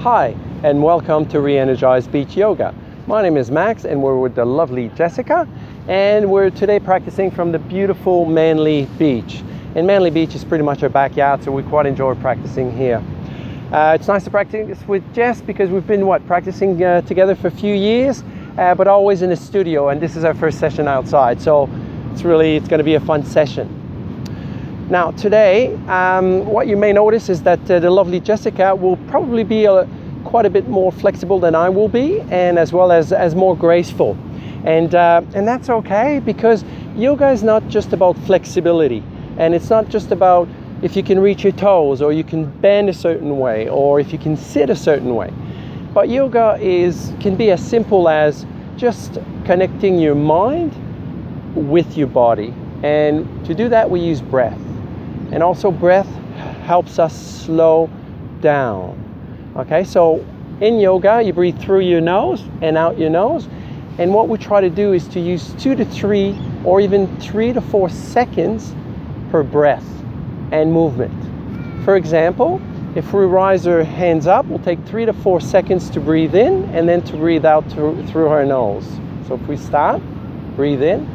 Hi, and welcome to Re-Energise Beach Yoga. My name is Max, and we're with the lovely Jessica, and we're today practicing from the beautiful Manly Beach. And Manly Beach is pretty much our backyard, so we quite enjoy practicing here. It's nice to practice with Jess because we've been practicing together for a few years, but always in the studio, and this is our first session outside, so it's going to be a fun session. Now today, what you may notice is that the lovely Jessica will probably be quite a bit more flexible than I will be, and as well as more graceful. And that's okay, because yoga is not just about flexibility, and it's not just about if you can reach your toes, or you can bend a certain way, or if you can sit a certain way. But yoga can be as simple as just connecting your mind with your body. And to do that, we use breath. And also breath helps us slow down. Okay, so in yoga, you breathe through your nose and out your nose. And what we try to do is to use 2 to 3 or even 3 to 4 seconds per breath and movement. For example, if we rise our hands up, we'll take 3 to 4 seconds to breathe in and then to breathe out through our nose. So if we start, breathe in.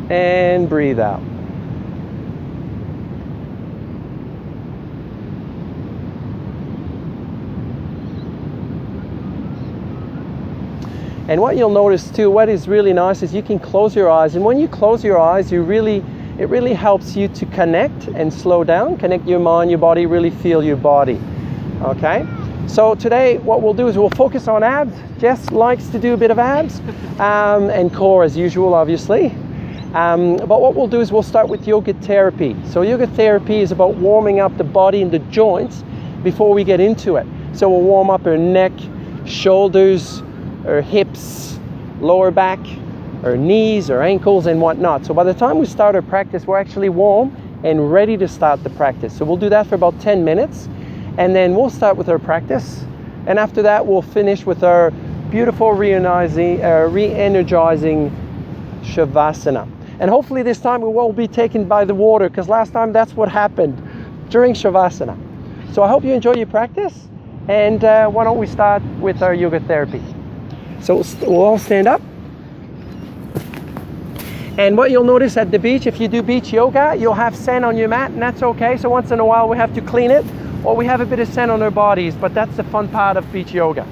And breathe out. And what you'll notice too, what is really nice is you can close your eyes, and when you close your eyes, it really helps you to connect and slow down, connect your mind, your body, really feel your body. Okay? So today what we'll do is we'll focus on abs. Jess likes to do a bit of abs, and core as usual, obviously. But what we'll do is we'll start with yoga therapy. So yoga therapy is about warming up the body and the joints before we get into it. So we'll warm up our neck, shoulders, our hips, lower back, our knees, our ankles, and whatnot. So by the time we start our practice, we're actually warm and ready to start the practice. So we'll do that for about 10 minutes, and then we'll start with our practice. And after that, we'll finish with our beautiful re-energizing Shavasana. And hopefully this time we won't be taken by the water, because last time that's what happened during Shavasana. So I hope you enjoy your practice, and why don't we start with our yoga therapy. So we'll all stand up. And what you'll notice at the beach, if you do beach yoga, you'll have sand on your mat, and that's okay. So once in a while we have to clean it, or we have a bit of sand on our bodies, but that's the fun part of beach yoga.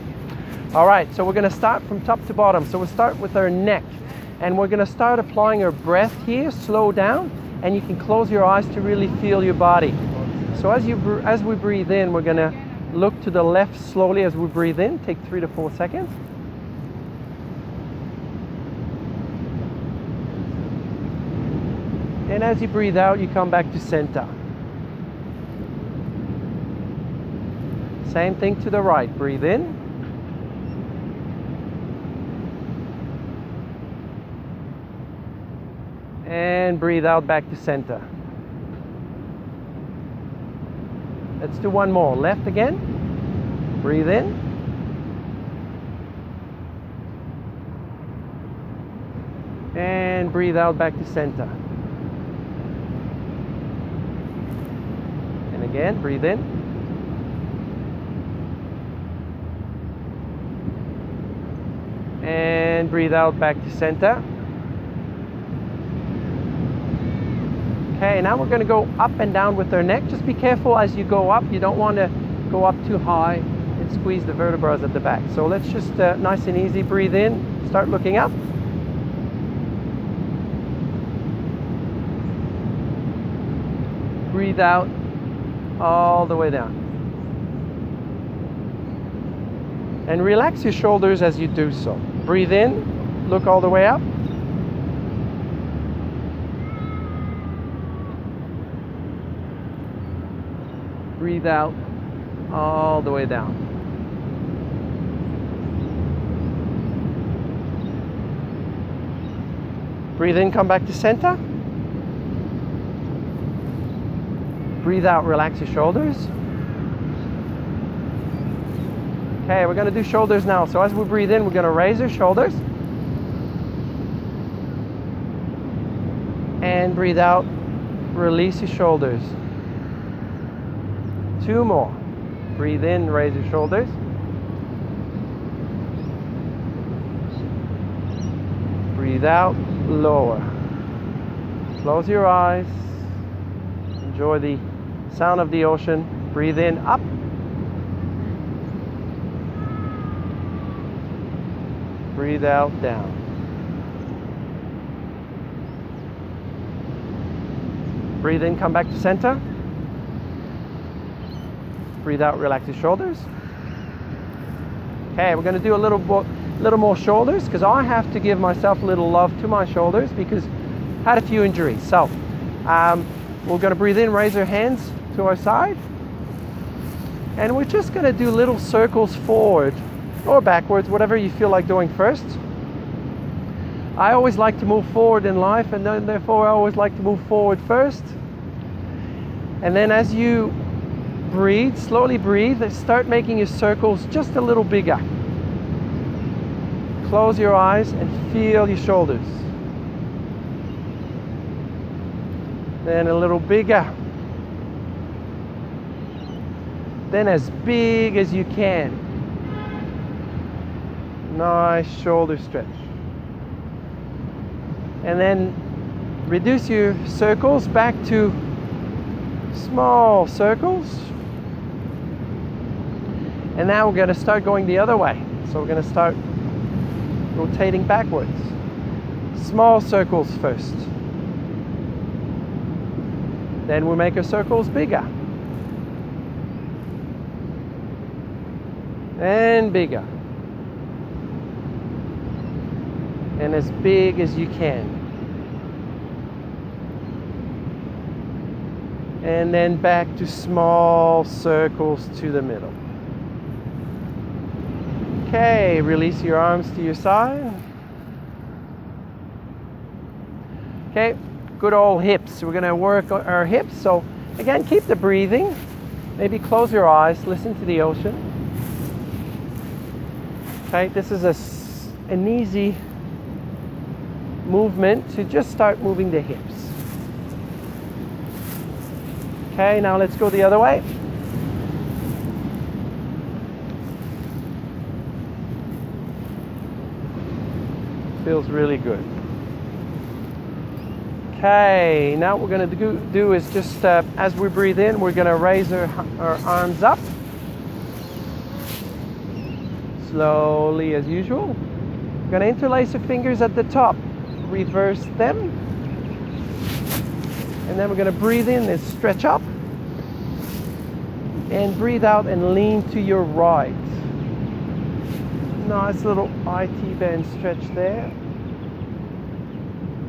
All right, so we're going to start from top to bottom. So we'll start with our neck. And we're going to start applying our breath here, slow down, and you can close your eyes to really feel your body. So as we breathe in, we're going to look to the left slowly as we breathe in. Take 3 to 4 seconds. And as you breathe out, you come back to center. Same thing to the right. Breathe in. And breathe out back to center. Let's do one more. Left again. Breathe in. And breathe out back to center. And again, breathe in. And breathe out back to center. Okay, now we're going to go up and down with our neck. Just be careful as you go up. You don't want to go up too high and squeeze the vertebrae at the back. So let's just nice and easy breathe in. Start looking up. Breathe out all the way down. And relax your shoulders as you do so. Breathe in, look all the way up. Breathe out all the way down. Breathe in, come back to center. Breathe out, relax your shoulders. Okay, we're going to do shoulders now. So as we breathe in, we're going to raise our shoulders. And breathe out, release your shoulders. 2 more. Breathe in, raise your shoulders. Breathe out, lower. Close your eyes. Enjoy the sound of the ocean. Breathe in, up. Breathe out, down. Breathe in, come back to center. Breathe out, relax your shoulders. Okay, we're going to do a little more shoulders, because I have to give myself a little love to my shoulders because I had a few injuries. So we're going to breathe in, raise our hands to our side, and we're just going to do little circles forward or backwards, whatever you feel like doing first. I always like to move forward in life, and then therefore I always like to move forward first. And then as you breathe, slowly breathe, start making your circles just a little bigger. Close your eyes and feel your shoulders. Then a little bigger. Then as big as you can. Nice shoulder stretch. And then reduce your circles back to small circles. And now we're going to start going the other way. So we're going to start rotating backwards. Small circles first. Then we'll make our circles bigger. And bigger. And as big as you can. And then back to small circles to the middle. Okay, release your arms to your side. Okay, good old hips. We're going to work on our hips. So again, keep the breathing. Maybe close your eyes, listen to the ocean. Okay, this is an easy movement to just start moving the hips. Okay, now let's go the other way. Feels really good. Okay, now what we're going to do is just as we breathe in, we're going to raise our arms up. Slowly as usual. We're going to interlace our fingers at the top. Reverse them. And then we're going to breathe in and stretch up. And breathe out and lean to your right. Nice little IT band stretch there.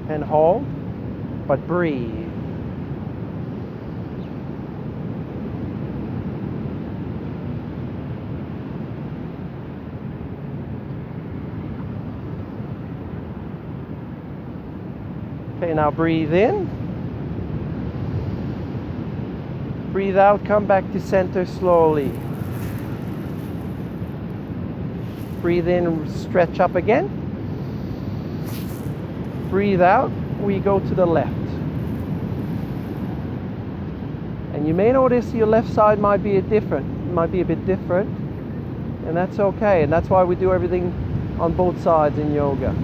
And hold. But breathe. Okay, now breathe in. Breathe out, come back to center slowly. Breathe in, stretch up again. Breathe out, we go to the left. And you may notice your left side might be a bit different, and that's okay. And that's why we do everything on both sides in yoga.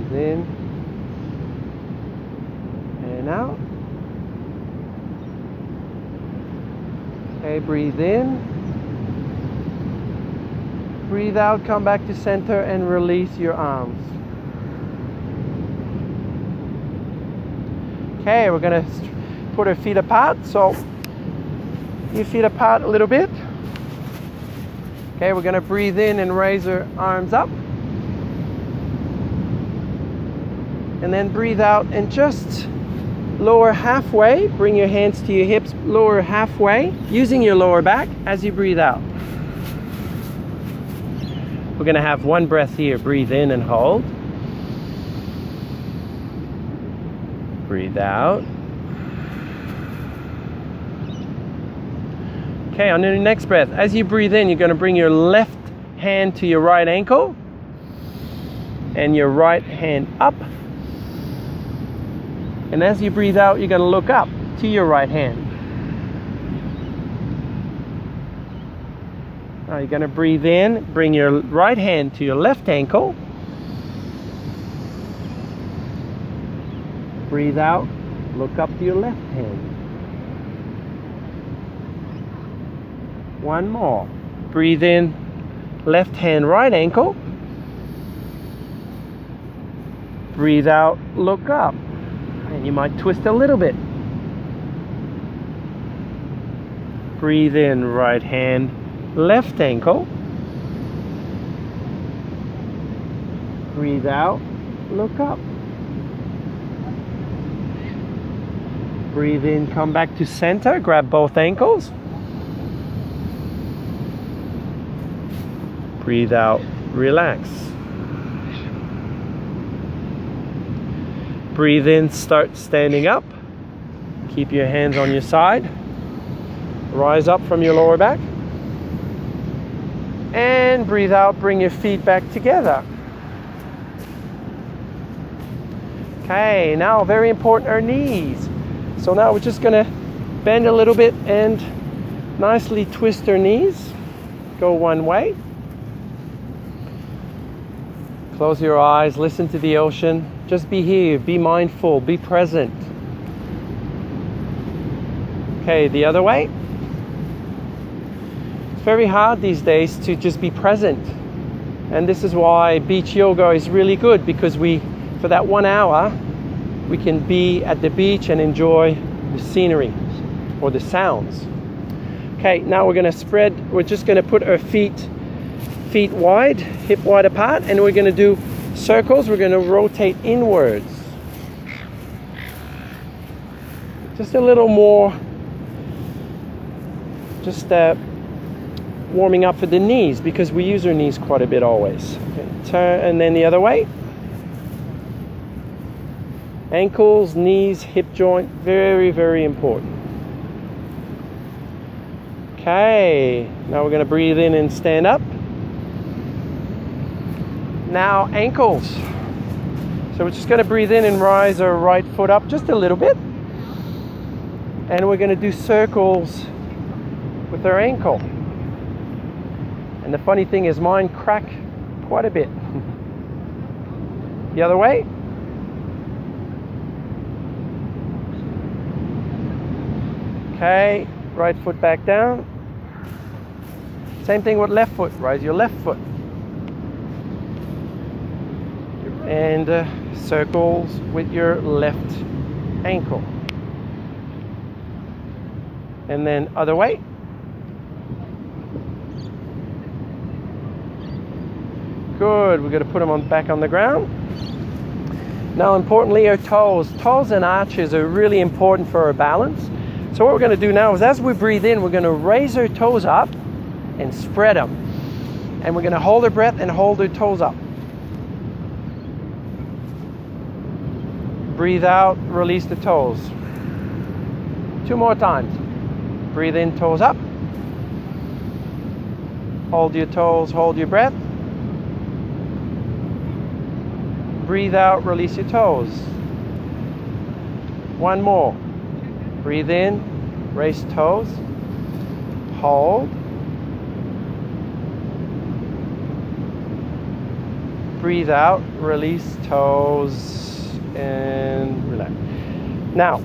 Breathe in and out. Okay, breathe in. Breathe out, come back to center and release your arms. Okay, we're going to put our feet apart. So, your feet apart a little bit. Okay, we're going to breathe in and raise our arms up. And then breathe out and just lower halfway. Bring your hands to your hips, lower halfway, using your lower back as you breathe out. We're going to have one breath here. Breathe in and hold. Breathe out. Okay, on your next breath, as you breathe in, you're going to bring your left hand to your right ankle and your right hand up. And as you breathe out, you're going to look up to your right hand. Now you're going to breathe in, bring your right hand to your left ankle. Breathe out, look up to your left hand. One more. Breathe in, left hand, right ankle. Breathe out, look up. And you might twist a little bit. Breathe in, right hand, left ankle. Breathe out, look up. Breathe in, come back to center, grab both ankles. Breathe out, relax. Breathe in, start standing up. Keep your hands on your side. Rise up from your lower back. And breathe out, bring your feet back together. Okay, now very important, our knees. So now we're just gonna bend a little bit and nicely twist our knees. Go one way. Close your eyes, listen to the ocean. Just be here, be mindful, be present. Okay, the other way. It's very hard these days to just be present. And this is why beach yoga is really good, because for that 1 hour, we can be at the beach and enjoy the scenery or the sounds. Okay, now we're just gonna put our feet wide, hip wide apart, and we're gonna do circles. We're gonna rotate inwards. Just a little more, just warming up for the knees, because we use our knees quite a bit always. Okay, turn, and then the other way. Ankles, knees, hip joint, very, very important. Okay, now we're going to breathe in and stand up. Now ankles. So we're just going to breathe in and rise our right foot up just a little bit. And we're going to do circles with our ankle. And the funny thing is mine crack quite a bit. The other way. Okay, right foot back down. Same thing with left foot. Rise your left foot. And circles with your left ankle. And then other way. Good. We're going to put them back on the ground. Now, importantly, our toes. Toes and arches are really important for our balance. So what we're going to do now is, as we breathe in, we're going to raise our toes up and spread them. And we're going to hold our breath and hold our toes up. Breathe out, release the toes. 2 more times. Breathe in, toes up. Hold your toes, hold your breath. Breathe out, release your toes. 1 more. Breathe in, raise toes, hold. Breathe out, release toes, and relax. Now,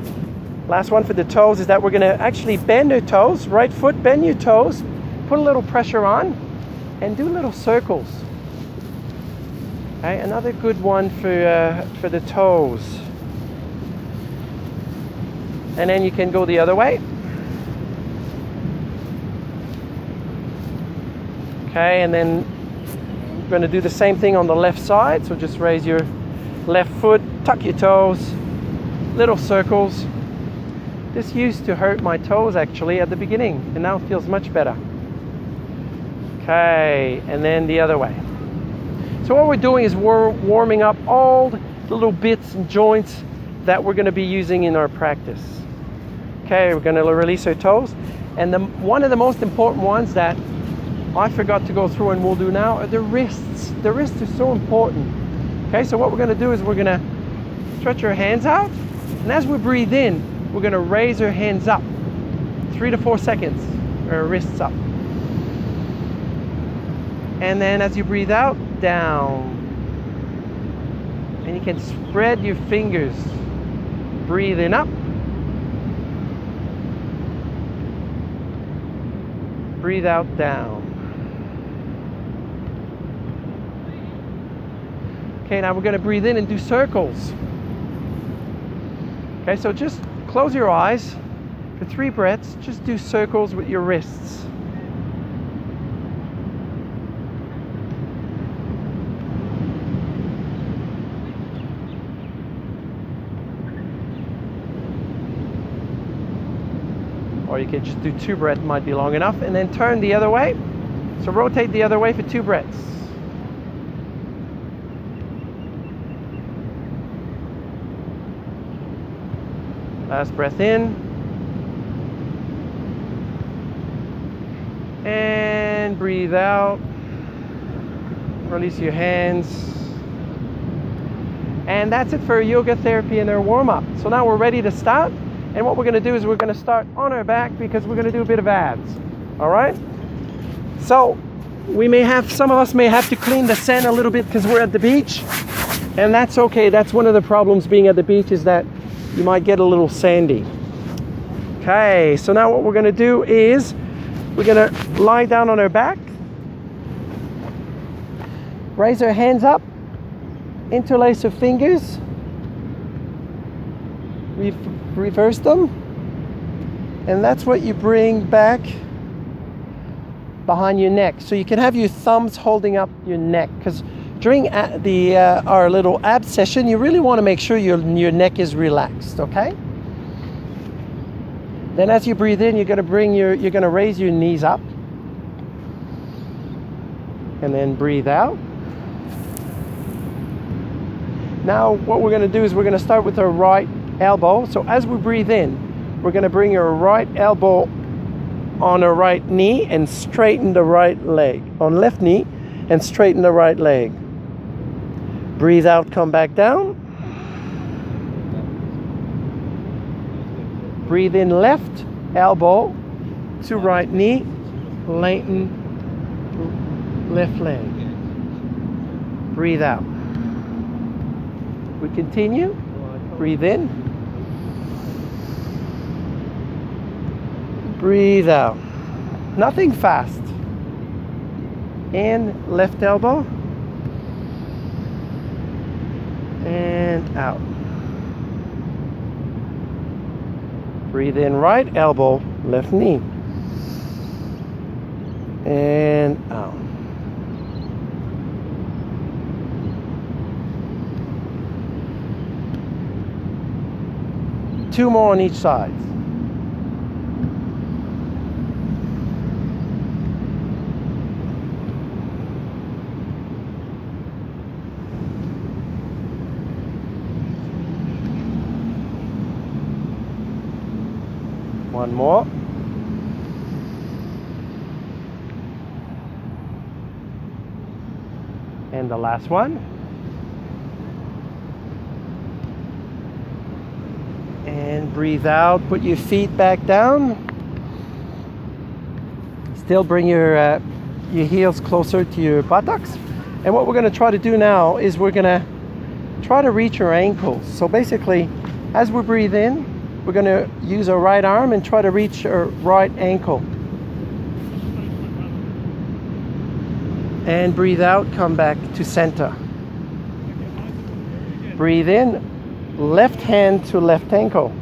last one for the toes is that we're going to actually bend our toes. Right foot, bend your toes, put a little pressure on, and do little circles. Okay, another good one for the toes. And then you can go the other way. Okay, and then we're going to do the same thing on the left side. So just raise your left foot, tuck your toes, little circles. This used to hurt my toes actually at the beginning, and now it feels much better. Okay, and then the other way. So what we're doing is we're warming up all the little bits and joints that we're going to be using in our practice. Okay, we're going to release our toes. And one of the most important ones that I forgot to go through and we'll do now are the wrists. The wrists are so important. Okay, so what we're going to do is we're going to stretch our hands out And as we breathe in, we're going to raise our hands up 3 to 4 seconds, our wrists up. And then as you breathe out, down. And you can spread your fingers. Breathe in up. Breathe out, down. Okay, now we're going to breathe in and do circles. Okay, so just close your eyes for 3 breaths. Just do circles with your wrists. Or you can just do 2 breaths, might be long enough, and then turn the other way. So rotate the other way for 2 breaths. Last breath in. And breathe out. Release your hands. And that's it for yoga therapy and our warm-up. So now we're ready to start. And what we're going to do is we're going to start on our back because we're going to do a bit of abs. All right? So some of us may have to clean the sand a little bit because we're at the beach. And that's okay. That's one of the problems being at the beach, is that you might get a little sandy. Okay, so now what we're going to do is we're going to lie down on our back. Raise our hands up. Interlace our fingers. Reverse them, and that's what you bring back behind your neck. So you can have your thumbs holding up your neck, because during our little ab session, you really want to make sure your neck is relaxed. Okay. Then as you breathe in, you're going to raise your knees up, and then breathe out. Now what we're going to do is we're going to start with our right elbow. So as we breathe in, we're going to bring our right elbow on our right knee and straighten the right leg. On left knee and straighten the right leg. Breathe out, come back down. Breathe in, left elbow to right knee, lengthen left leg. Breathe out. We continue. Breathe in. Breathe out. Nothing fast. In, left elbow. And out. Breathe in, right elbow, left knee. And out. Two more on each side. One more. And the last one. And breathe out, put your feet back down. Still bring your heels closer to your buttocks. And what we're going to try to do now is we're going to try to reach our ankles. So basically, as we breathe in, we're going to use our right arm and try to reach our right ankle. And breathe out, come back to center. Breathe in, left hand to left ankle.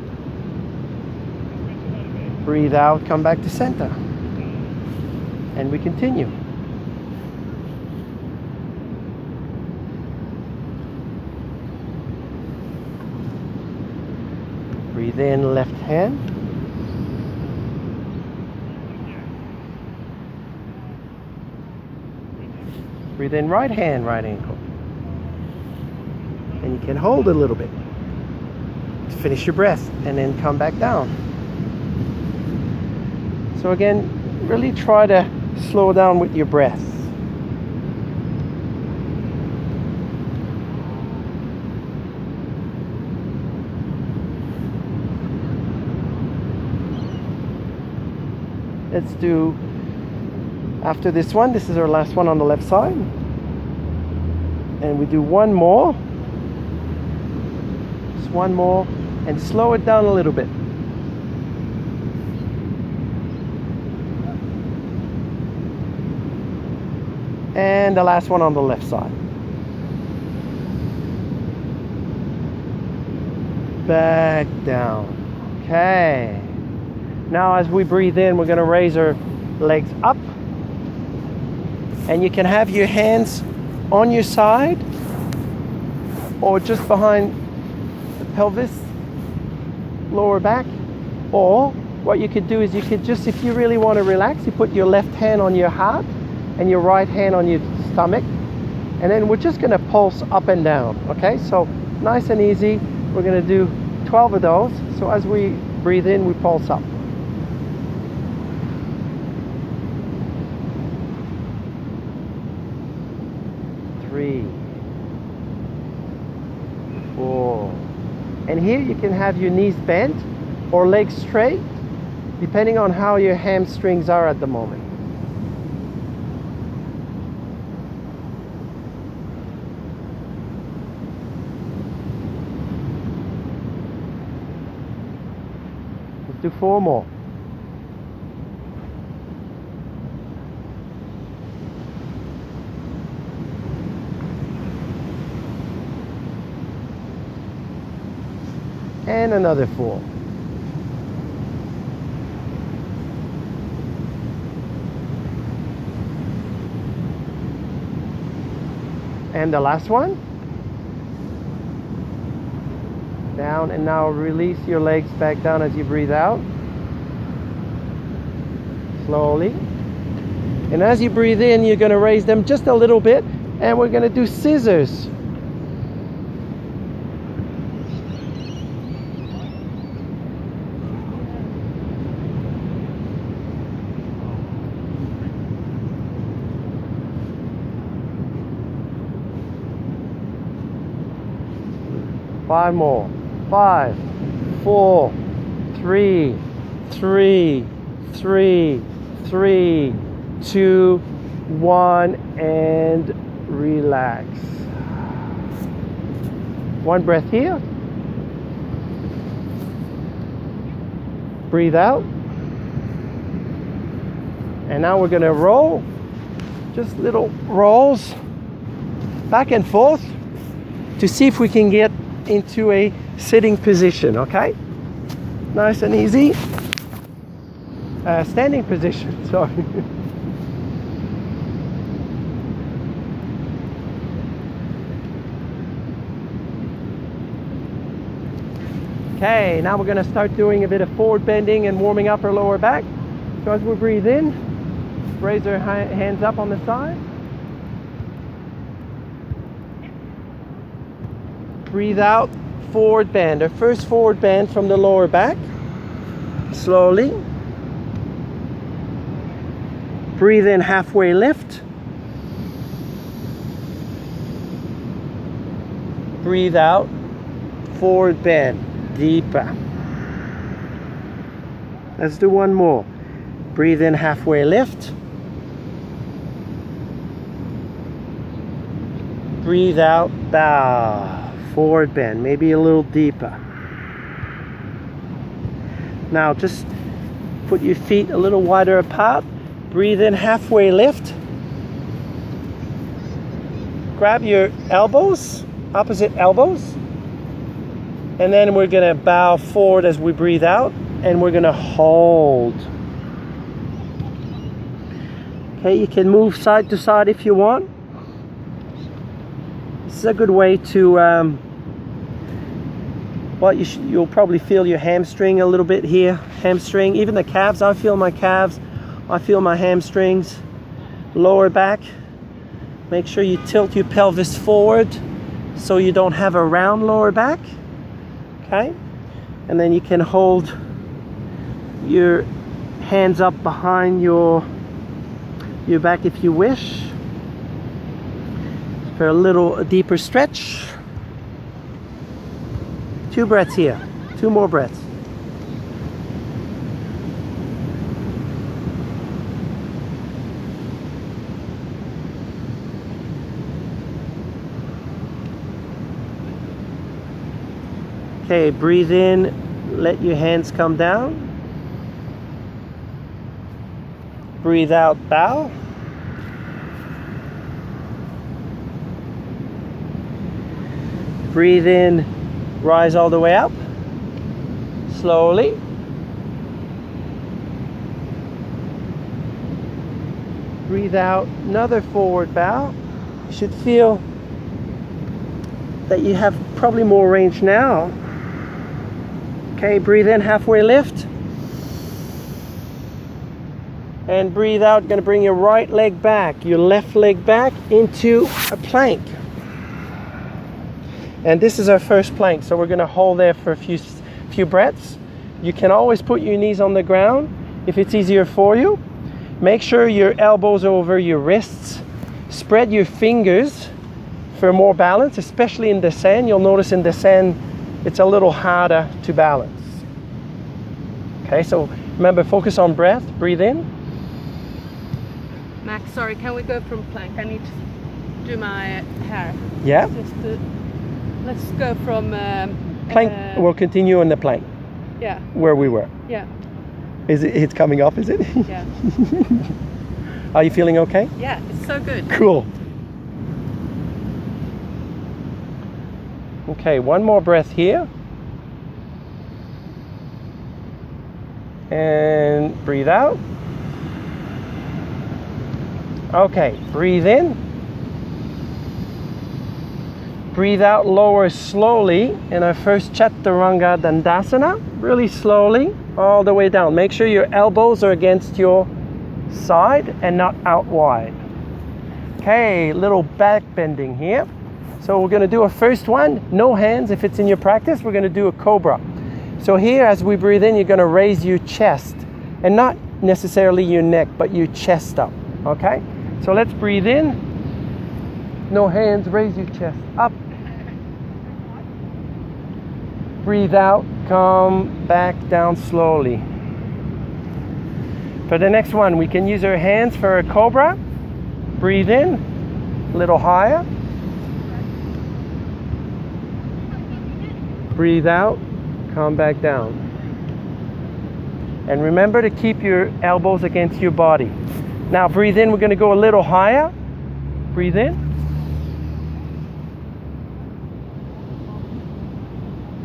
Breathe out, come back to center. And we continue. Breathe in, left hand. Breathe in, right hand, right ankle. And you can hold a little bit. Finish your breath and then come back down. So again, really try to slow down with your breath. Let's do, after this one, this is our last one on the left side. And we do one more. Just one more. And slow it down a little bit. And the last one on the left side. Back down. Okay. Now as we breathe in, we're going to raise our legs up. And you can have your hands on your side or just behind the pelvis, lower back. Or what you could do is you could just, if you really want to relax, you put your left hand on your heart and your right hand on your stomach. And then we're just going to pulse up and down. Okay, so nice and easy. We're going to do 12 of those. So as we breathe in, we pulse up. 3, 4. And here you can have your knees bent or legs straight, depending on how your hamstrings are at the moment. Let's do 4 more. And another 4. And the last one. Down, and now release your legs back down as you breathe out. Slowly. And as you breathe in, you're going to raise them just a little bit, and we're going to do scissors. Five more. 5, 4, 3, 3, 3, 3, 2, 1, and relax. One breath here. Breathe out. And now we're going to roll. Just little rolls back and forth to see if we can get into a sitting position. Okay, nice and easy. Standing position, sorry. Okay, now we're going to start doing a bit of forward bending and warming up our lower back. So as we breathe in, raise our hands up on the side. Breathe out, forward bend. Our first forward bend from the lower back. Slowly. Breathe in, halfway lift. Breathe out, forward bend, deeper. Let's do one more. Breathe in, halfway lift. Breathe out, bow. Forward bend, maybe a little deeper. Now just put your feet a little wider apart. Breathe in, halfway lift. Grab your elbows, opposite elbows. And then we're going to bow forward as we breathe out. And we're going to hold. Okay, you can move side to side if you want. This is a good way to well, you'll probably feel your hamstring a little bit here. Hamstring, even the calves. I feel my calves. I feel my hamstrings. Lower back. Make sure you tilt your pelvis forward so you don't have a round lower back. Okay? And then you can hold your hands up behind your back if you wish. For a little deeper stretch. 2 breaths here. 2 more breaths. Okay, breathe in, let your hands come down. Breathe out, bow. Breathe in, rise all the way up. Slowly. Breathe out, another forward bow. You should feel that you have probably more range now. Okay, breathe in, halfway lift. And breathe out, going to bring your right leg back, your left leg back into a plank. And this is our first plank, so we're going to hold there for a few breaths. You can always put your knees on the ground if it's easier for you. Make sure your elbows are over your wrists. Spread your fingers for more balance, especially in the sand. You'll notice in the sand it's a little harder to balance. Okay, so remember, focus on breath. Breathe in. Max, sorry, can we go from plank? I need to do my hair. Yeah. Let's go from Plank. We'll continue on the plank. Yeah. Where we were. Yeah. Is it? It's coming off, is it? Yeah. Are you feeling okay? Yeah, it's so good. Cool. Okay, one more breath here. And breathe out. Okay, breathe in. Breathe out, lower slowly in our first Chaturanga Dandasana. Really slowly, all the way down. Make sure your elbows are against your side and not out wide. Okay, little back bending here. So we're going to do a first one, no hands if it's in your practice. We're going to do a cobra. So here, as we breathe in, you're going to raise your chest and not necessarily your neck, but your chest up. Okay? So let's breathe in. No hands, raise your chest up. Breathe out, come back down slowly. For the next one, we can use our hands for a cobra. Breathe in, a little higher. Breathe out, come back down. And remember to keep your elbows against your body. Now breathe in, we're going to go a little higher. Breathe in.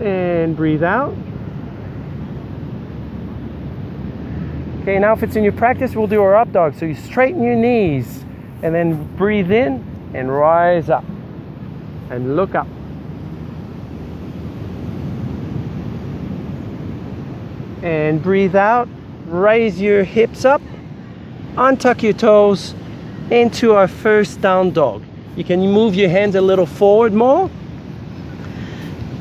And breathe out. Okay, now if it's in your practice, we'll do our up dog. So you straighten your knees and then breathe in and rise up and look up. And breathe out, raise your hips up, untuck your toes into our first down dog. You can move your hands a little forward more.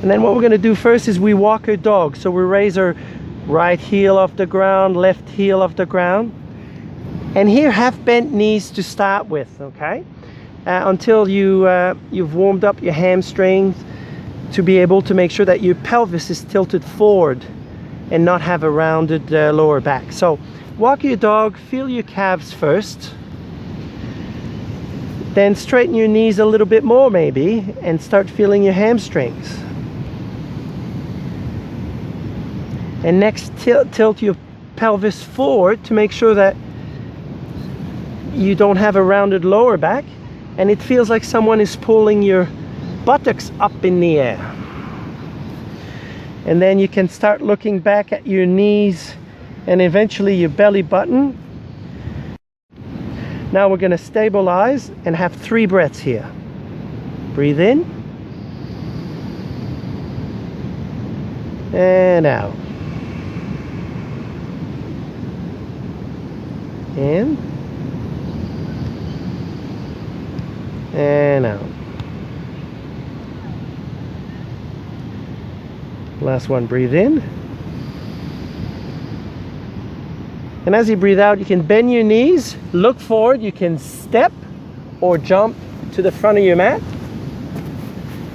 And then what we're going to do first is we walk our dog. So we raise our right heel off the ground, left heel off the ground. And here, half bent knees to start with, okay? Until you've warmed up your hamstrings to be able to make sure that your pelvis is tilted forward and not have a rounded lower back. So walk your dog, feel your calves first. Then straighten your knees a little bit more maybe and start feeling your hamstrings. And next, tilt your pelvis forward to make sure that you don't have a rounded lower back and it feels like someone is pulling your buttocks up in the air. And then you can start looking back at your knees and eventually your belly button. Now we're going to stabilize and have 3 breaths here. Breathe in and out. In and out. Last one, breathe in. And as you breathe out, you can bend your knees, look forward, you can step or jump to the front of your mat.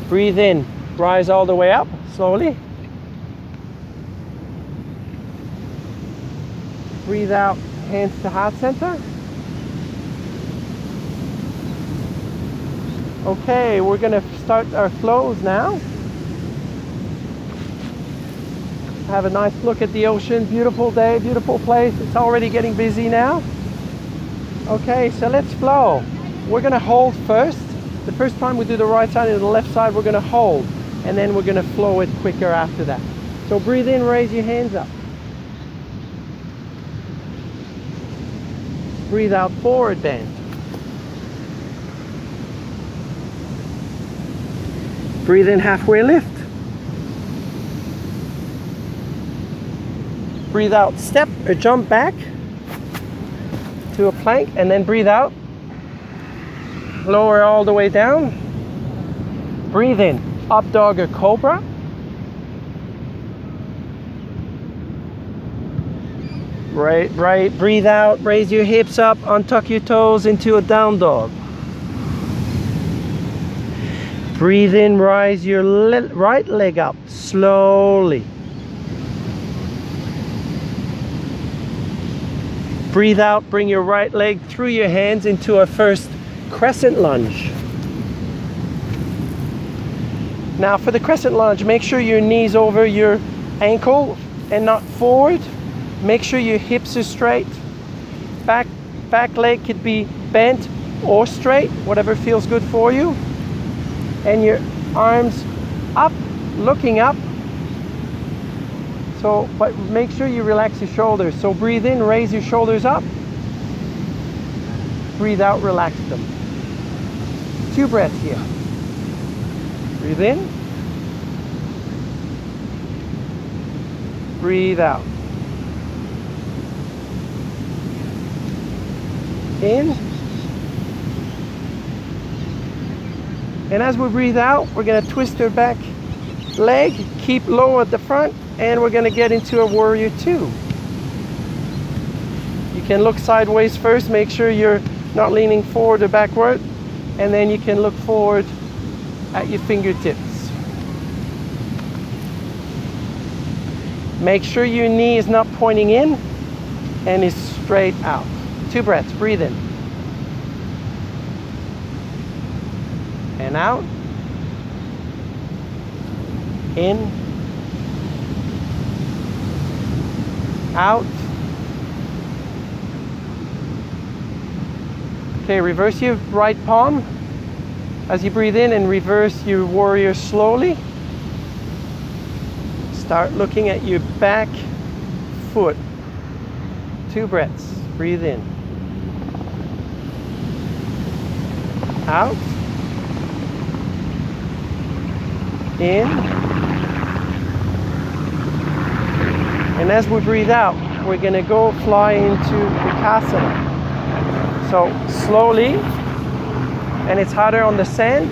Breathe in, rise all the way up, slowly. Breathe out, hands to heart center. Okay, we're going to start our flows now. Have a nice look at the ocean. Beautiful day, beautiful place. It's already getting busy now. Okay, so let's flow. We're gonna hold first. The first time we do the right side and the left side, we're gonna hold. And then we're gonna flow it quicker after that. So breathe in, raise your hands up. Breathe out, forward bend. Breathe in, halfway lift. Breathe out, step or jump back to a plank, and then breathe out. Lower all the way down. Breathe in, up dog or cobra. Right, breathe out, raise your hips up, untuck your toes into a down dog. Breathe in, rise your right leg up slowly. Breathe out, bring your right leg through your hands into a first crescent lunge. Now for the crescent lunge, make sure your knees over your ankle and not forward. Make sure your hips are straight. Back leg could be bent or straight, whatever feels good for you. And your arms up, looking up. So, but make sure you relax your shoulders. So breathe in, raise your shoulders up. Breathe out, relax them. 2 breaths here. Breathe in. Breathe out. In. And as we breathe out, we're going to twist our back leg, keep low at the front, and we're going to get into a warrior 2. You can look sideways first, make sure you're not leaning forward or backward, and then you can look forward at your fingertips. Make sure your knee is not pointing in and is straight out. 2 breaths, breathe in. And out. In. Out. Okay, reverse your right palm as you breathe in and reverse your warrior slowly. Start looking at your back foot. 2 breaths, breathe in. Out. In. And as we breathe out, we're going to go fly into Vikasana. So slowly, and it's harder on the sand,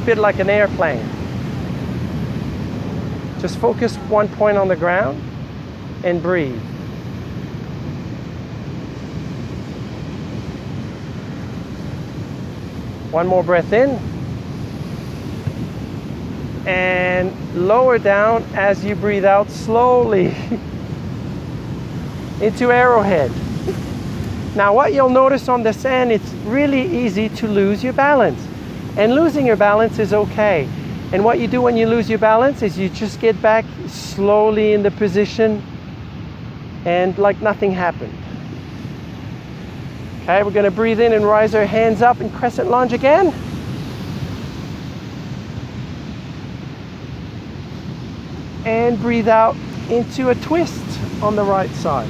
a bit like an airplane. Just focus one point on the ground and breathe. One more breath in. And lower down as you breathe out slowly into arrowhead. Now what you'll notice on the sand, it's really easy to lose your balance. And losing your balance is okay. And what you do when you lose your balance is you just get back slowly in the position and like nothing happened. Okay, we're going to breathe in and rise our hands up in crescent lunge again. And breathe out into a twist on the right side.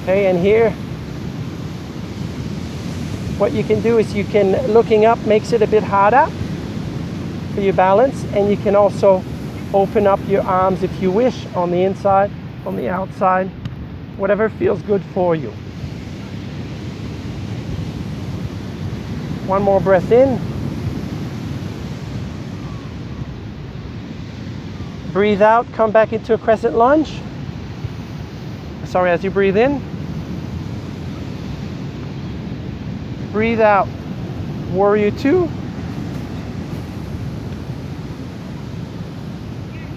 Okay, and here, what you can do is you can, looking up makes it a bit harder for your balance, and you can also open up your arms if you wish, on the inside, on the outside, whatever feels good for you. One more breath in. Breathe out, come back into a crescent lunge. Sorry, as you breathe in. Breathe out, warrior 2.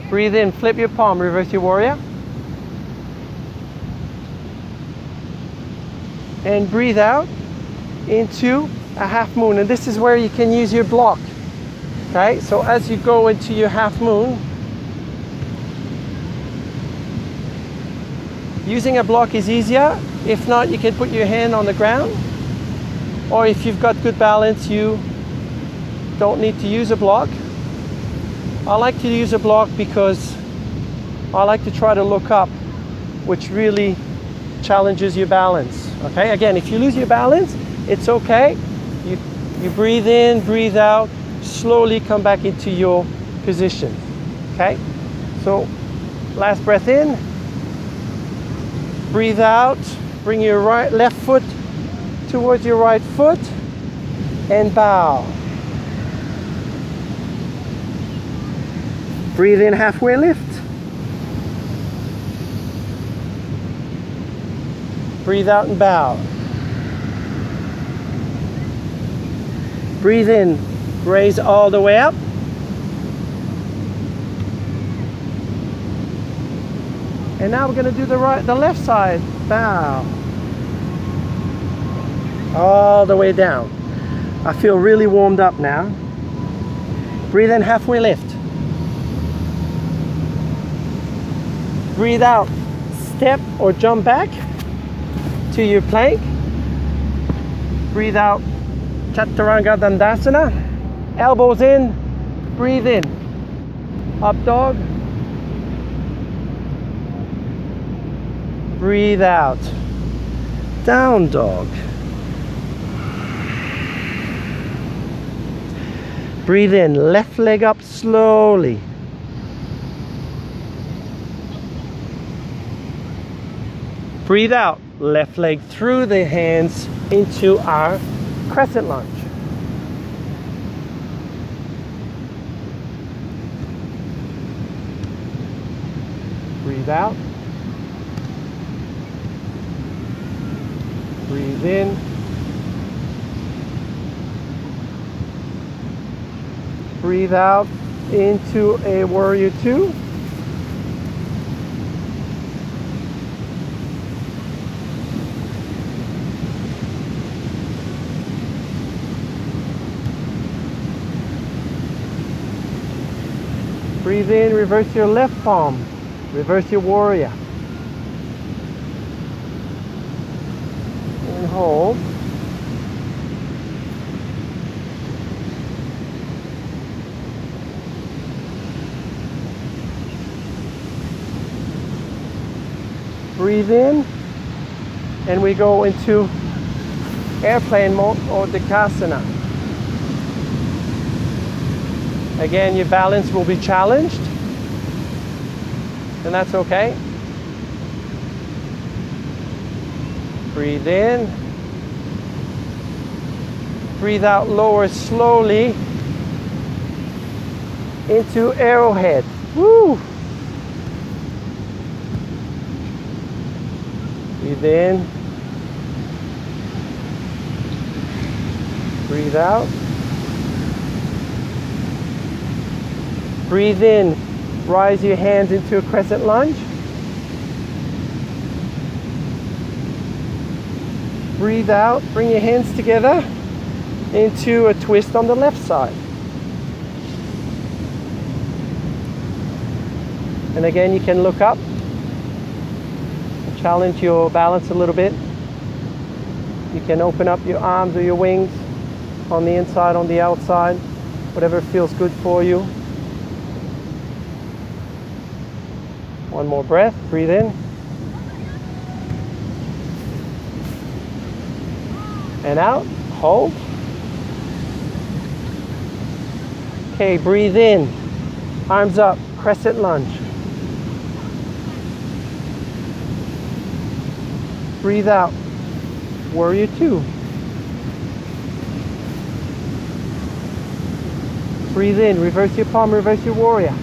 Breathe in, flip your palm, reverse your warrior. And breathe out into a half moon, and this is where you can use your block. Okay, so as you go into your half moon, using a block is easier. If not, you can put your hand on the ground, or if you've got good balance, you don't need to use a block. I like to use a block because I like to try to look up, which really challenges your balance. Okay, again, if you lose your balance, it's okay. You breathe in, breathe out, slowly come back into your position. Okay, so last breath in, breathe out, bring your left foot towards your right foot and bow. Breathe in, halfway lift. Breathe out and bow. Breathe in, raise all the way up. And now we're going to do the left side. Bow. All the way down. I feel really warmed up now. Breathe in, halfway lift. Breathe out, step or jump back to your plank. Breathe out, Chaturanga Dandasana. Elbows in, breathe in. Up dog. Breathe out. Down dog. Breathe in, left leg up slowly. Breathe out, left leg through the hands into our crescent lunge. Breathe out. Breathe in. Breathe out into a warrior two. Breathe in, reverse your left palm, reverse your warrior. And hold. Breathe in, and we go into airplane mode or Dakasana. Again, your balance will be challenged, and that's okay. Breathe in. Breathe out, lower slowly into arrowhead. Woo! Breathe in. Breathe out. Breathe in, rise your hands into a crescent lunge. Breathe out, bring your hands together into a twist on the left side. And again, you can look up, challenge your balance a little bit. You can open up your arms or your wings on the inside, on the outside, whatever feels good for you. One more breath, breathe in. And out, hold. Okay, breathe in, arms up, crescent lunge. Breathe out, warrior two. Breathe in, reverse your palm, reverse your warrior.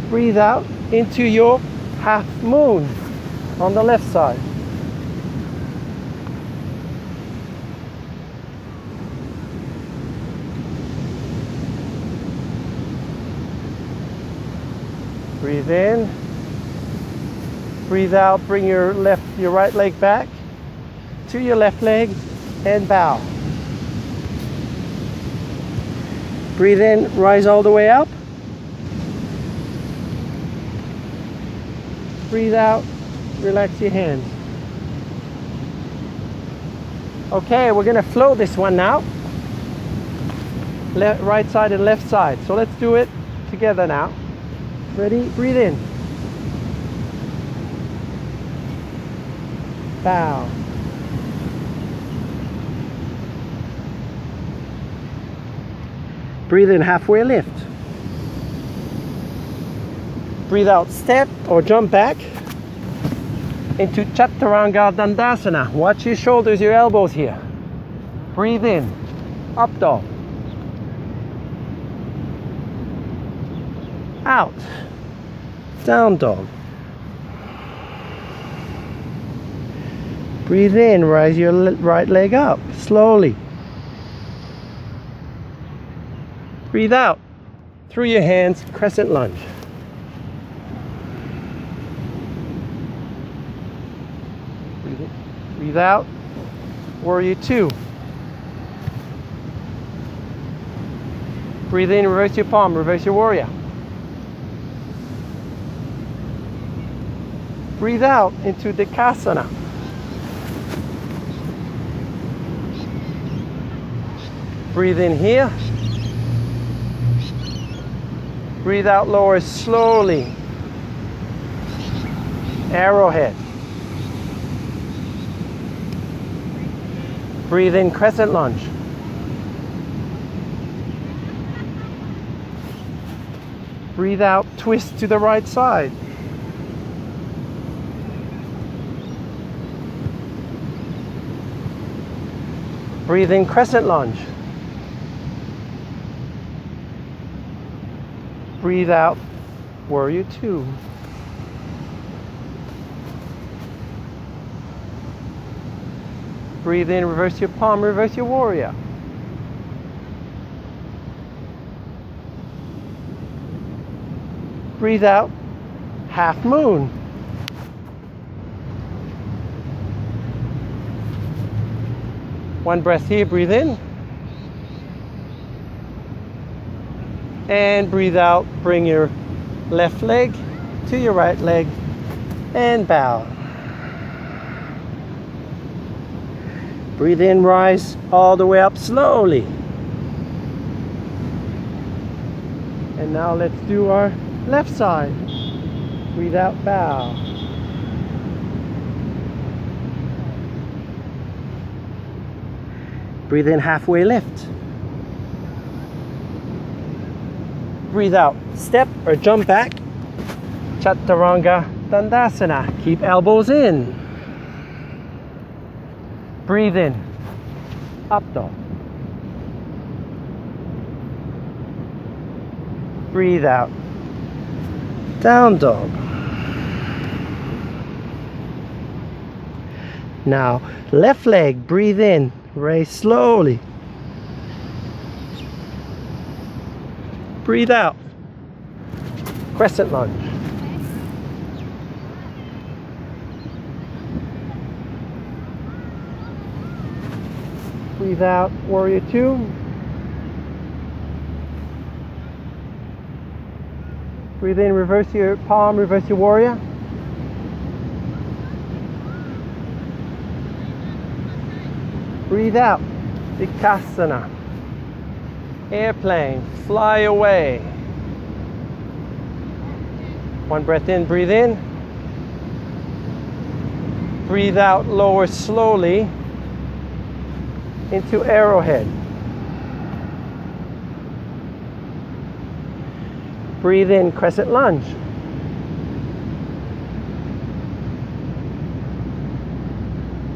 Breathe out into your half moon on the left side. Breathe in. Breathe out, bring your right leg back. to your left leg and bow. Breathe in, rise all the way up. Breathe out, relax your hands. Okay, we're gonna flow this one now. Right side and left side. So let's do it together now. Ready? Breathe in. Bow. Breathe in, halfway lift. Breathe out, step or jump back into Chaturanga Dandasana. Watch your shoulders, your elbows here. Breathe in, up dog. Out, down dog. Breathe in, rise your right leg up, slowly. Breathe out, through your hands, crescent lunge. Breathe in, breathe out, warrior two. Breathe in, reverse your palm, reverse your warrior. Breathe out into Dikasana. Breathe in here. Breathe out, lower slowly. Arrowhead. Breathe in, crescent lunge. Breathe out, twist to the right side. Breathe in, crescent lunge. Breathe out, warrior two. Breathe in, reverse your palm, reverse your warrior. Breathe out, half moon. One breath here, breathe in. And breathe out, bring your left leg to your right leg and bow. Breathe in, rise all the way up slowly. And now let's do our left side. Breathe out, bow. Breathe in, halfway lift. Breathe out, step or jump back. Chaturanga Dandasana. Keep elbows in. Breathe in, up dog. Breathe out, down dog. Now, left leg, breathe in, raise slowly. Breathe out, crescent lunge. Breathe out, warrior two. Breathe in, reverse your palm, reverse your warrior. Breathe out, Dikasana. Airplane, fly away. One breath in, breathe in. Breathe out, lower slowly into arrowhead. Breathe in, crescent lunge.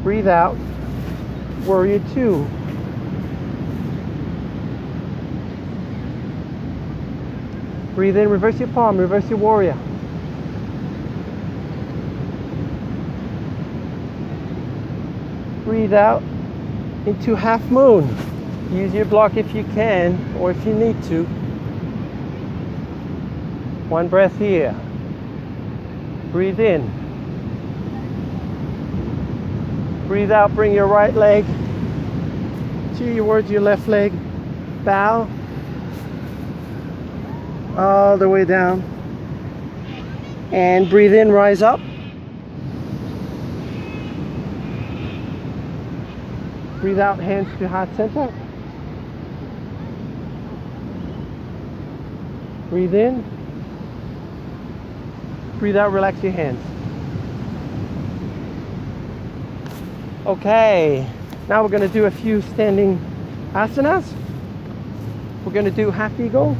Breathe out, warrior two. Breathe in, reverse your palm, reverse your warrior. Breathe out into half moon. Use your block if you can, or if you need to. One breath here. Breathe in. Breathe out, bring your right leg towards your left leg. Bow all the way down. And breathe in, rise up. Breathe out, hands to heart center. Breathe in. Breathe out, relax your hands. Okay, now we're going to do a few standing asanas. We're going to do half eagle.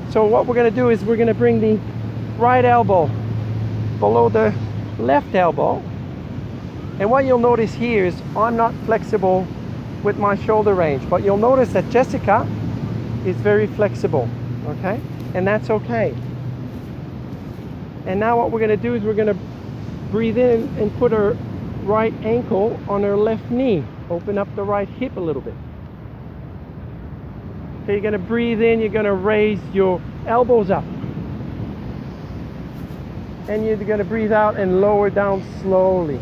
So what we're going to do is we're going to bring the right elbow below the left elbow. And what you'll notice here is I'm not flexible with my shoulder range, but you'll notice that Jessica is very flexible, okay? And that's okay. And now what we're going to do is we're going to breathe in and put our right ankle on her left knee. Open up the right hip a little bit. Okay, you're going to breathe in, you're going to raise your elbows up. And you're going to breathe out and lower down slowly.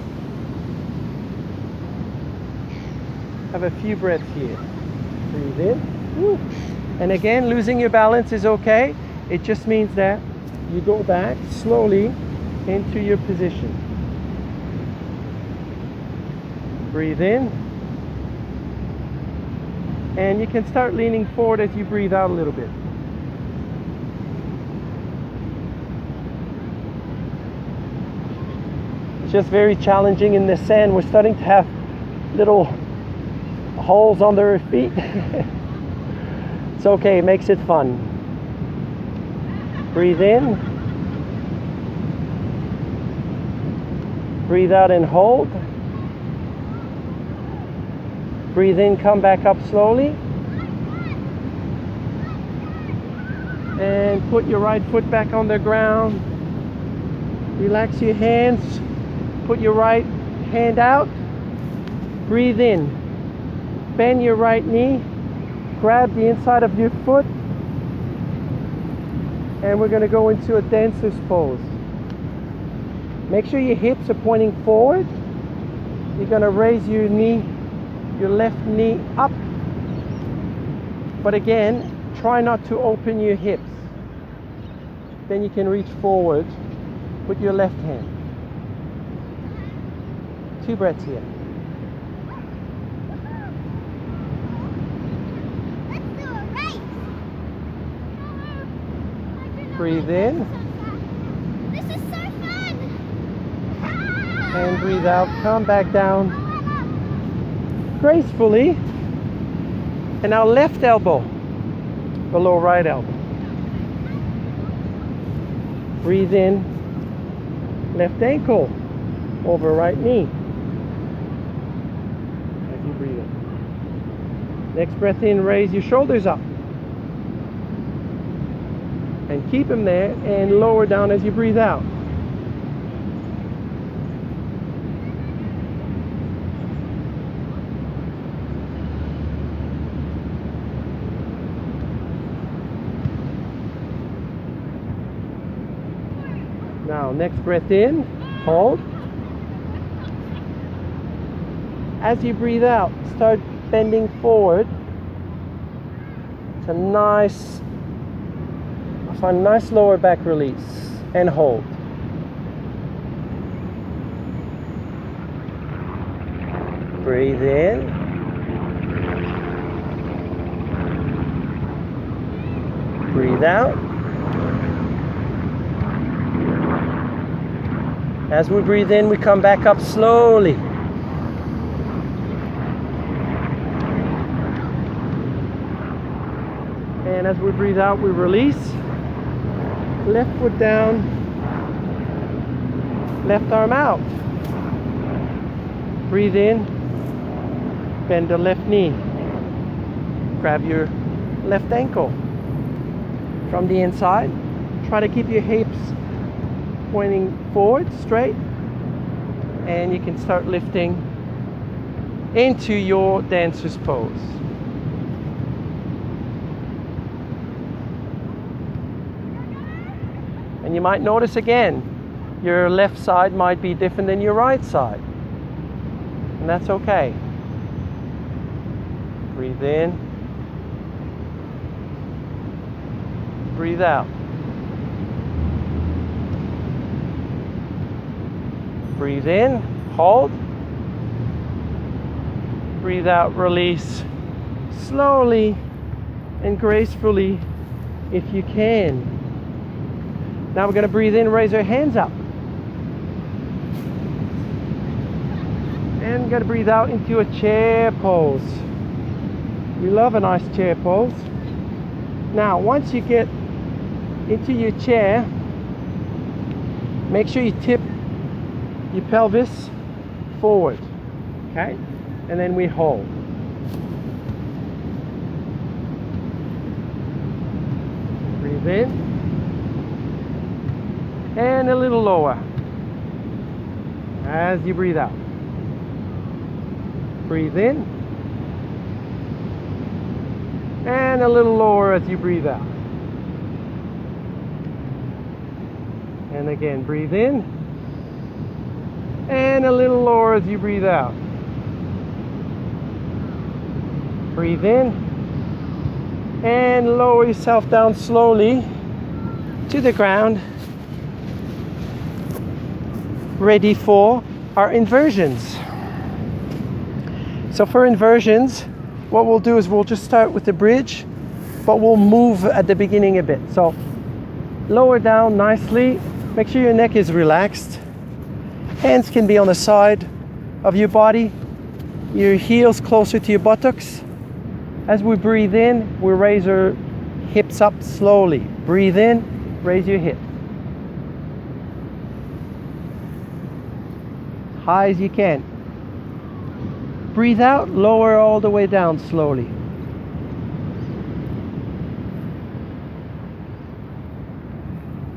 Have a few breaths here. Breathe in. Woo. And again, losing your balance is okay. It just means that you go back slowly into your position. Breathe in. And you can start leaning forward as you breathe out a little bit. It's just very challenging in the sand. We're starting to have little holes under our feet. It's okay, it makes it fun. Breathe in. Breathe out and hold. Breathe in, come back up slowly. And put your right foot back on the ground. Relax your hands. Put your right hand out. Breathe in. Bend your right knee. Grab the inside of your foot. And we're going to go into a dancer's pose. Make sure your hips are pointing forward. You're going to raise your knee, your left knee up. But again, try not to open your hips. Then you can reach forward with your left hand. 2 breaths here. Breathe in. This is so fun! And breathe out. Come back down gracefully. And now left elbow below right elbow. Breathe in. Left ankle over right knee. As you breathe in. Next breath in, raise your shoulders up. And keep them there and lower down as you breathe out. Now, next breath in, hold. As you breathe out, start bending forward. It's a nice lower back release and hold. Breathe in. Breathe out. As we breathe in, we come back up slowly. And as we breathe out, we release. Left foot down, left arm out. Breathe in, bend the left knee. Grab your left ankle from the inside. Try to keep your hips pointing forward, straight. And you can start lifting into your dancer's pose. And you might notice again, your left side might be different than your right side. And that's okay. Breathe in. Breathe out. Breathe in, hold. Breathe out, release. Slowly and gracefully if you can. Now we're going to breathe in, raise our hands up. And we're going to breathe out into a chair pose. We love a nice chair pose. Now, once you get into your chair, make sure you tip your pelvis forward. Okay? And then we hold. Breathe in. And a little lower as you breathe out. Breathe in. And a little lower as you breathe out. And again, breathe in. And a little lower as you breathe out. Breathe in. And lower yourself down slowly to the ground. Ready for our inversions. So for inversions, what we'll do is we'll just start with the bridge, but we'll move at the beginning a bit. So lower down nicely. Make sure your neck is relaxed. Hands can be on the side of your body. Your heels closer to your buttocks. As we breathe in, we raise our hips up slowly. Breathe in, raise your hips. High as you can. Breathe out, lower all the way down slowly.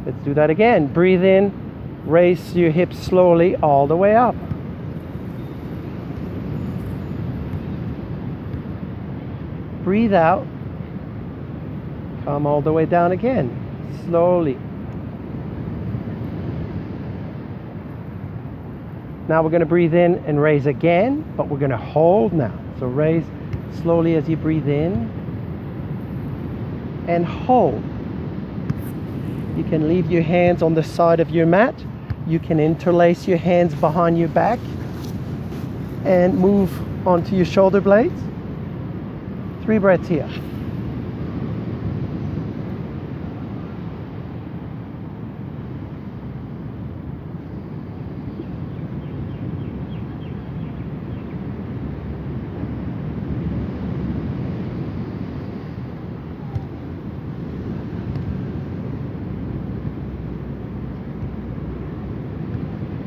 Let's do that again. Breathe in, raise your hips slowly all the way up. Breathe out, come all the way down again, slowly. Now we're going to breathe in and raise again, but we're going to hold now. So raise slowly as you breathe in and hold. You can leave your hands on the side of your mat. You can interlace your hands behind your back and move onto your shoulder blades. 3 breaths here.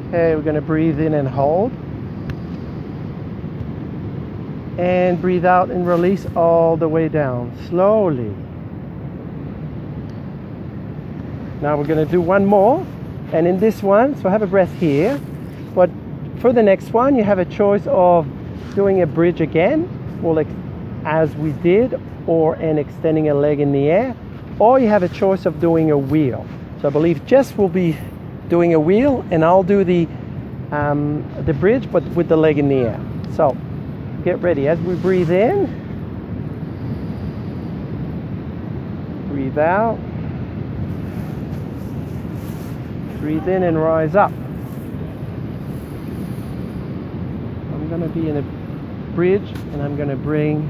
Okay, we're going to breathe in and hold. And breathe out and release all the way down, slowly. Now we're going to do one more. And in this one, so have a breath here. But for the next one, you have a choice of doing a bridge again, or as we did, and extending a leg in the air. Or you have a choice of doing a wheel. So I believe Jess will be doing a wheel, and I'll do the bridge, but with the leg in the air. So get ready. As we breathe in, breathe out, breathe in and rise up. I'm going to be in a bridge, and I'm going to bring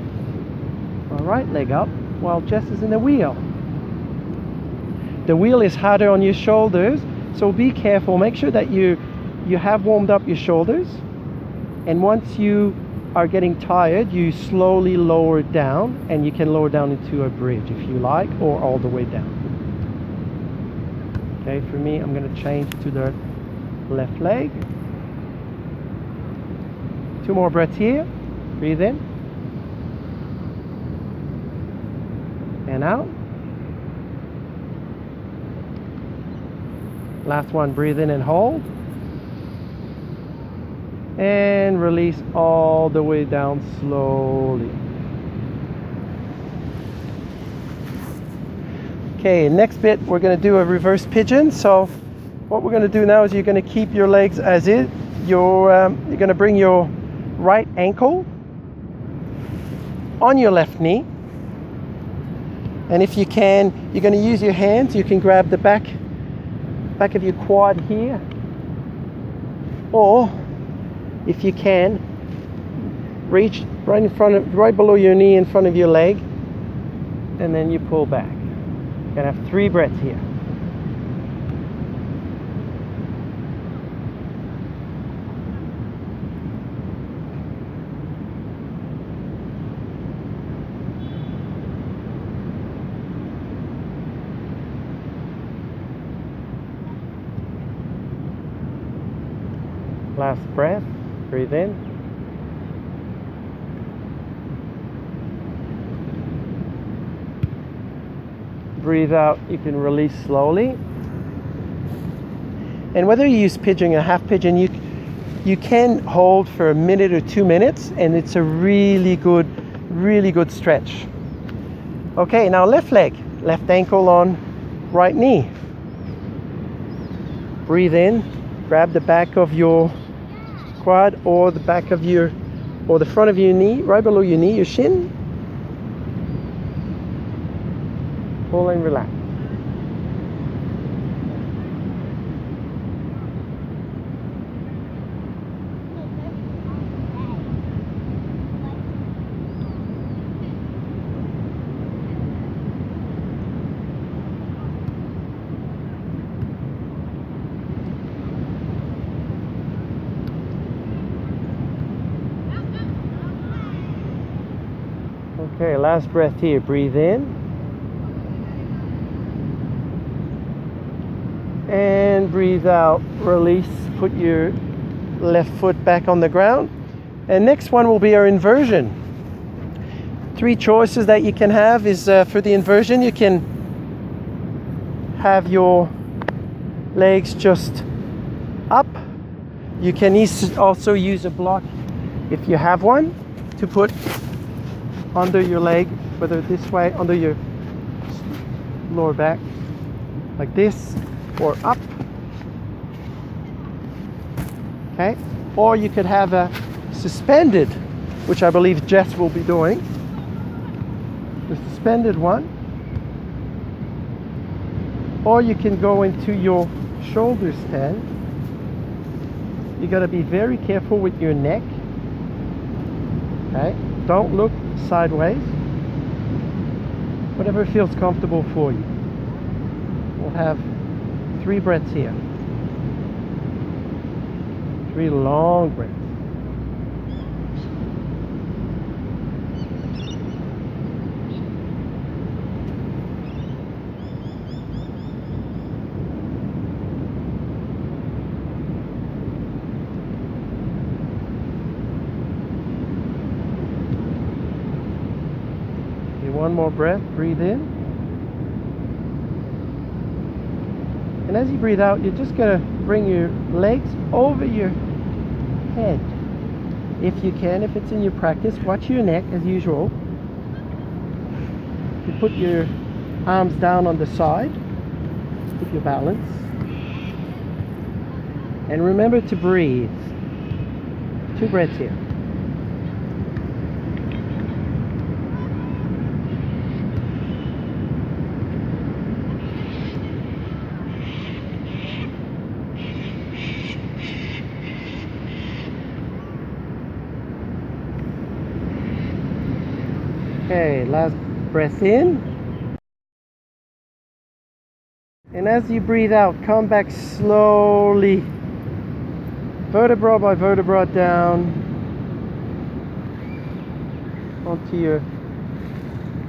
my right leg up while Jess is in the wheel. The wheel is harder on your shoulders, so be careful. Make sure that you have warmed up your shoulders, and once you are getting tired, you slowly lower down, and you can lower down into a bridge if you like, or all the way down. Okay, for me, I'm going to change to the left leg. 2 more breaths here. Breathe in and out. Last one, breathe in and hold. And release all the way down slowly. Okay, next bit, we're going to do a reverse pigeon. So what we're going to do now is you're going to keep your legs as is. You're going to bring your right ankle on your left knee. And if you can, you're going to use your hands. You can grab the back of your quad here. Or if you can, reach right below your knee in front of your leg. And then you pull back. You're going to have 3 breaths here. Last breath, breathe in. Breathe out, you can release slowly. And whether you use pigeon or half pigeon, you can hold for a minute or 2 minutes, and it's a really good stretch. Okay, now left leg, left ankle on right knee. Breathe in, grab the back of your quad or the back of your, or the front of your knee, right below your knee, your shin. Pull and relax. Okay, last breath here. Breathe in. And breathe out. Release. Put your left foot back on the ground. And next one will be our inversion. 3 choices that you can have is for the inversion, you can have your legs just up. You can also use a block, if you have one, to put under your leg, whether this way, under your lower back, like this, or up. Okay, or you could have a suspended, which I believe Jess will be doing, the suspended one. Or you can go into your shoulder stand. You got to be very careful with your neck. Okay, don't look sideways. Whatever feels comfortable for you. We'll have 3 breaths here. 3 long breaths. One more breath, breathe in. And as you breathe out, you're just going to bring your legs over your head. If you can, if it's in your practice, watch your neck as usual. You put your arms down on the side, keep your balance. And remember to breathe. 2 breaths here. Okay, last breath in. And as you breathe out, come back slowly, vertebra by vertebra down onto your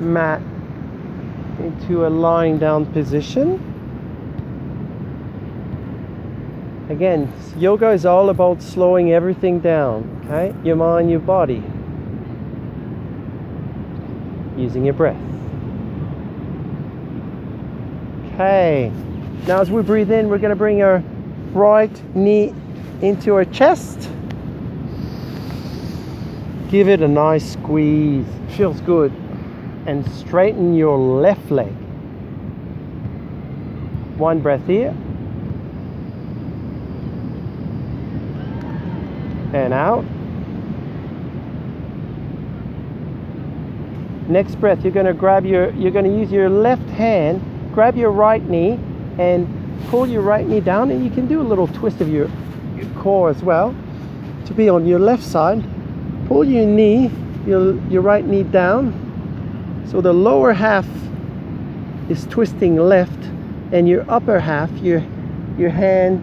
mat into a lying down position. Again, yoga is all about slowing everything down, okay? Your mind, your body. Using your breath. Okay, now as we breathe in, we're going to bring our right knee into our chest. Give it a nice squeeze, feels good. And straighten your left leg. 1 breath here. And out. Next breath, you're going to use your left hand, grab your right knee, and pull your right knee down, and you can do a little twist of your core as well to be on your left side. Pull your knee, your right knee down, so the lower half is twisting left, and your upper half, your hand,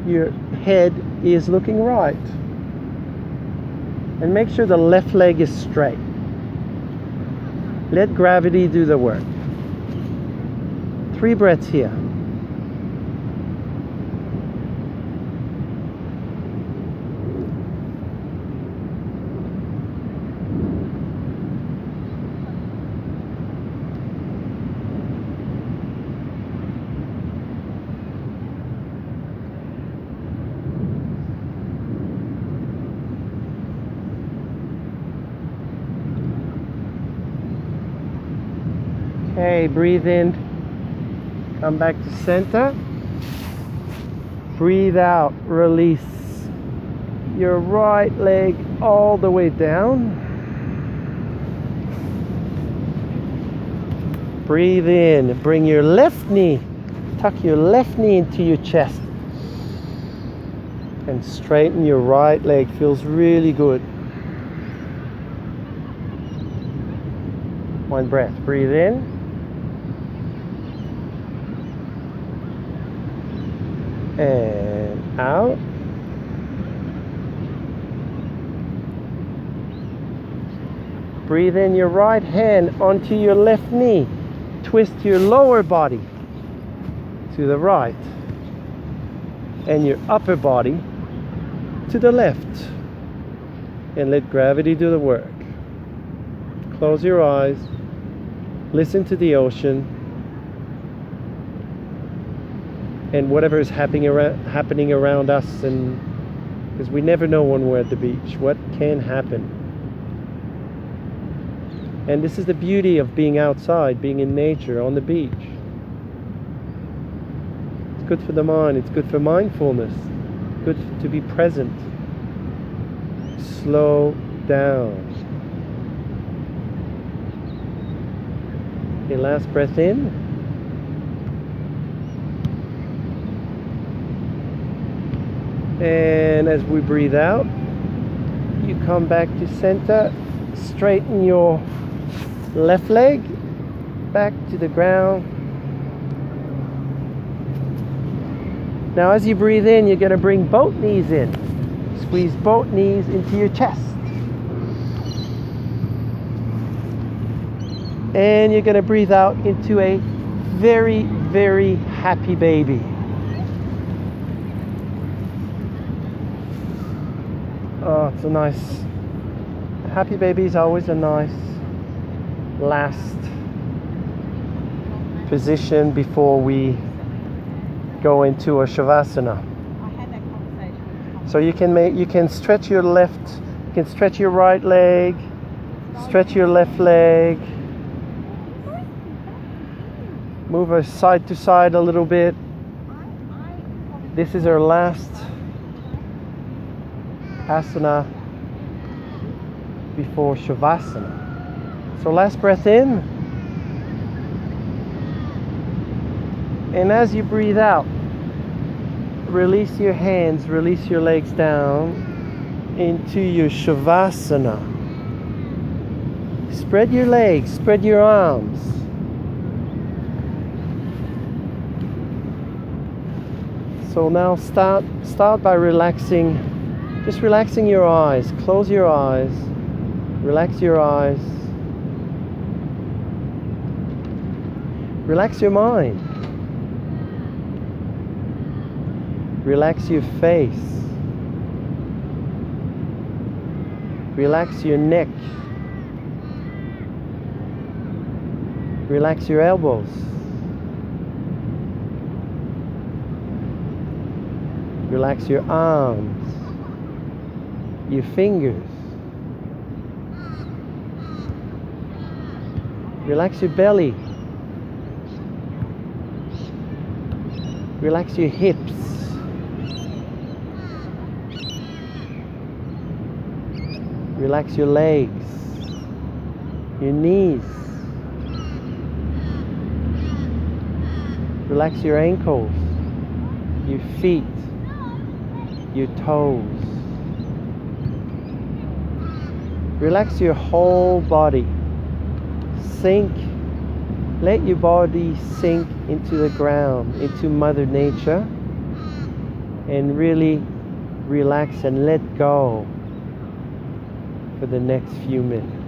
your head is looking right. And make sure the left leg is straight. Let gravity do the work. 3 breaths here. Okay, breathe in, come back to center. Breathe out, release your right leg all the way down. Breathe in, bring your left knee, tuck your left knee into your chest. And straighten your right leg, feels really good. 1 breath, breathe in. And out. Breathe in your right hand onto your left knee. Twist your lower body to the right and your upper body to the left. And let gravity do the work. Close your eyes. Listen to the ocean. And whatever is happening around us, and because we never know when we're at the beach what can happen. And this is the beauty of being outside, being in nature, on the beach. It's good for the mind, it's good for mindfulness, good to be present. Slow down. Okay, last breath in. And as we breathe out, you come back to center, straighten your left leg back to the ground. Now as you breathe in, you're going to bring both knees in. Squeeze both knees into your chest. And you're going to breathe out into a very, very happy baby. Oh, it's a nice, happy baby is always a nice last position before we go into a Shavasana. I had that conversation. So you can stretch your left, you can stretch your right leg, stretch your left leg, move us side to side a little bit. This is our last asana before Shavasana. So last breath in, and as you breathe out, release your hands, release your legs down into your Shavasana. Spread your legs, spread your arms. So now start by relaxing. Just relaxing your eyes. Close your eyes. Relax your eyes. Relax your mind. Relax your face. Relax your neck. Relax your elbows. Relax your arms. Your fingers. Relax your belly. Relax your hips. Relax your legs. your knees. Relax your ankles, your feet, your toes. Relax your whole body. Sink. Let your body sink into the ground, into Mother Nature, and really relax and let go for the next few minutes.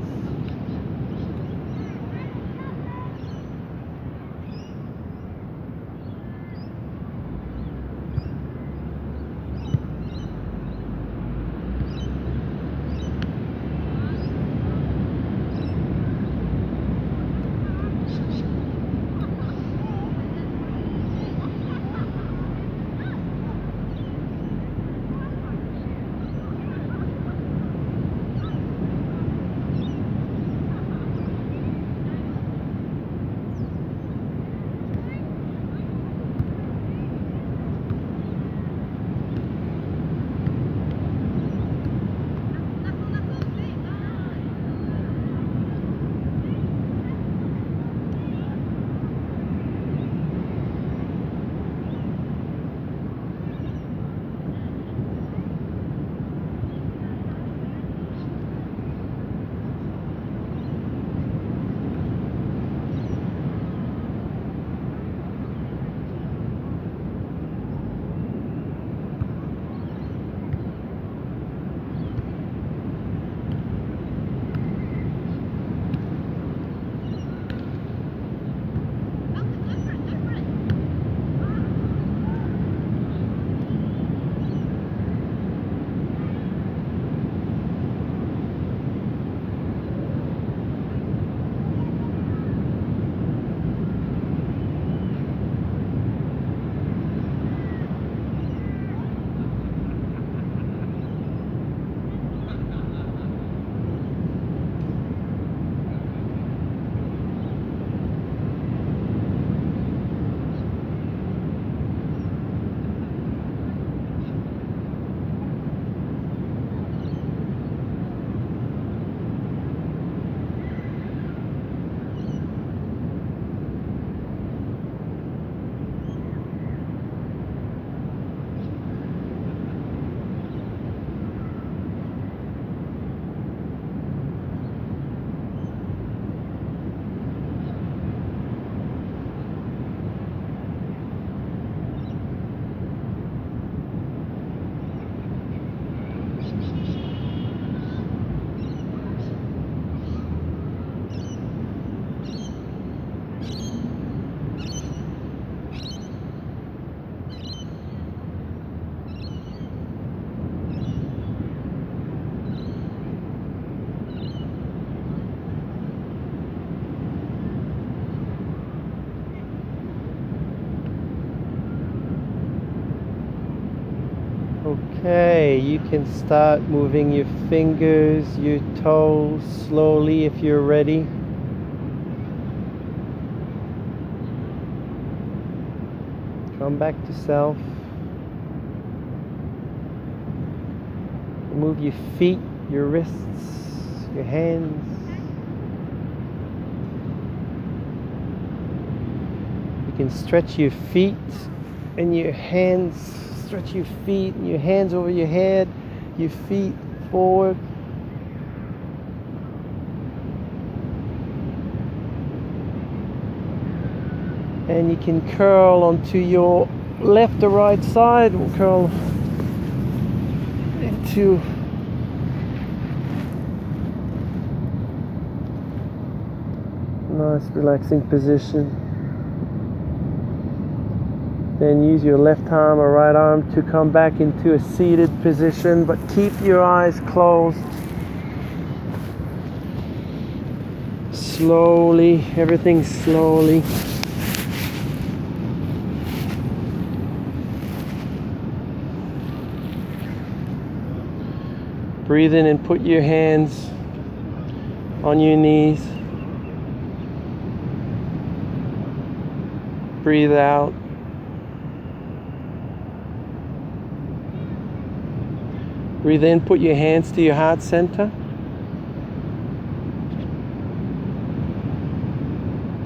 Okay, you can start moving your fingers, your toes slowly if you're ready. Come back to self. Move your feet, your wrists, your hands. You can stretch your feet and your hands. Stretch your feet and your hands over your head, your feet forward. And you can curl onto your left or right side. We'll curl into a nice relaxing position. Then use your left arm or right arm to come back into a seated position, but keep your eyes closed. Slowly, everything slowly. Breathe in and put your hands on your knees. Breathe out. Breathe in, put your hands to your heart center.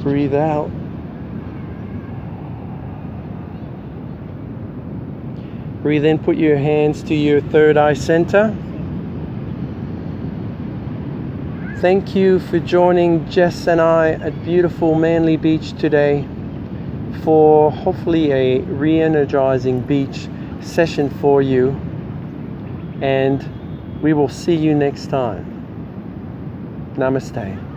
Breathe out. Breathe in, put your hands to your third eye center. Thank you for joining Jess and I at beautiful Manly Beach today for hopefully a re-energizing beach session for you. And we will see you next time. Namaste.